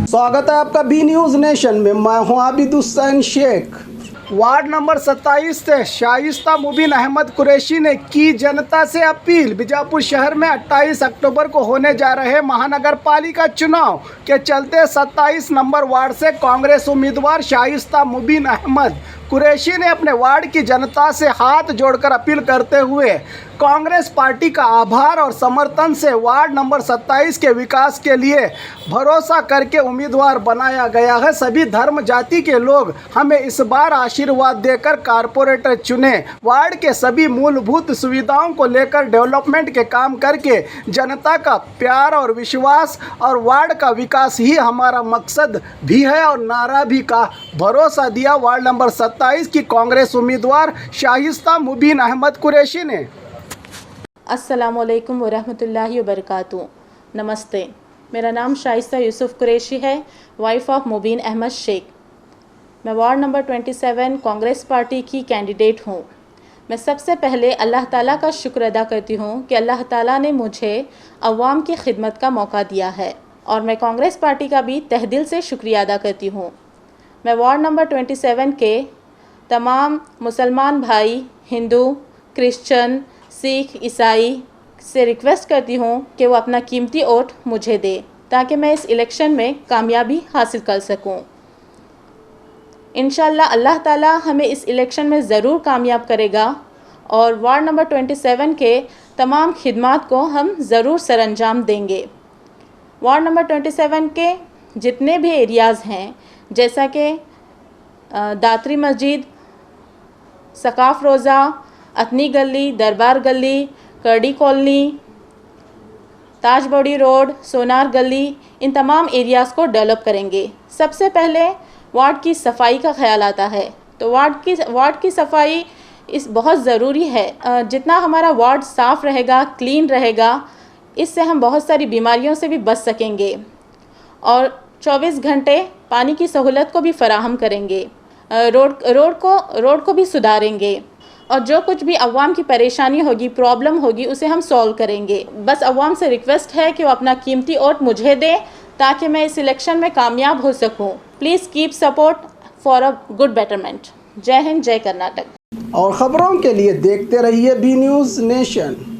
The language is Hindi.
स्वागत है आपका बी न्यूज़ नेशन में। मैं हूं आबिद हुसैन शेख। वार्ड नंबर 27 से शाइस्ता मुबीन अहमद कुरैशी ने की जनता से अपील। बीजापुर शहर में 28 अक्टूबर को होने जा रहे महानगर पालिका चुनाव के चलते 27 नंबर वार्ड से कांग्रेस उम्मीदवार शाइस्ता मुबीन अहमद कुरैशी ने अपने वार्ड की जनता से हाथ जोड़कर अपील करते हुए कांग्रेस पार्टी का आभार और समर्थन से वार्ड नंबर 27 के विकास के लिए भरोसा करके उम्मीदवार बनाया गया है। सभी धर्म जाति के लोग हमें इस बार आशीर्वाद देकर कारपोरेटर चुने। वार्ड के सभी मूलभूत सुविधाओं को लेकर डेवलपमेंट के काम करके जनता का प्यार और विश्वास और वार्ड का विकास ही हमारा मकसद भी है और नारा भी का भरोसा दिया वार्ड नंबर 27 की कांग्रेस उम्मीदवार शाइस्ता मुबीन अहमद कुरैशी ने। अस्सलामुअलैकुम वरहमतुल्लाहि वबरकातुहू। नमस्ते, मेरा नाम शाइस्ता यूसुफ कुरैशी है, वाइफ ऑफ मुबीन अहमद शेख। मैं वार्ड नंबर 27 कांग्रेस पार्टी की कैंडिडेट हूँ। मैं सबसे पहले अल्लाह ताला का शुक्र अदा करती हूँ कि अल्लाह ताला ने मुझे अवाम की खिदमत का मौका दिया है और मैं कांग्रेस पार्टी का भी तहे दिल से शुक्रिया अदा करती हूँ। मैं वार्ड नंबर 27 के तमाम मुसलमान भाई, हिंदू, क्रिश्चियन, सिख, ईसाई से रिक्वेस्ट करती हूँ कि वो अपना कीमती वोट मुझे दे ताकि मैं इस इलेक्शन में कामयाबी हासिल कर सकूँ। इंशाल्लाह अल्लाह ताला हमें इस इलेक्शन में ज़रूर कामयाब करेगा और वार्ड नंबर 27 के तमाम खिदमात को हम ज़रूर सरअंजाम देंगे। वार्ड नंबर 27 के जितने भी एरियाज़ हैं जैसा कि दातरी मस्जिद, सकाफ रोज़ा, अतनी गली, दरबार गली, करडी कॉलोनी, ताजबोड़ी रोड, सोनार गली, इन तमाम एरियाज़ को डेवलप करेंगे। सबसे पहले वार्ड की सफाई का ख्याल आता है, तो वार्ड की सफाई बहुत ज़रूरी है। जितना हमारा वार्ड साफ़ रहेगा, क्लीन रहेगा, इससे हम बहुत सारी बीमारियों से भी बच सकेंगे और 24 घंटे पानी की सहूलत को भी फराहम करेंगे। रोड को भी सुधारेंगे और जो कुछ भी अवाम की परेशानी होगी, प्रॉब्लम होगी, उसे हम सॉल्व करेंगे। बस अवाम से रिक्वेस्ट है कि वो अपना कीमती वोट मुझे दें ताकि मैं इस इलेक्शन में कामयाब हो सकूं। Please keep support for a good betterment. जय हिंद, जय कर्नाटक। और ख़बरों के लिए देखते रहिए बी न्यूज़ नेशन।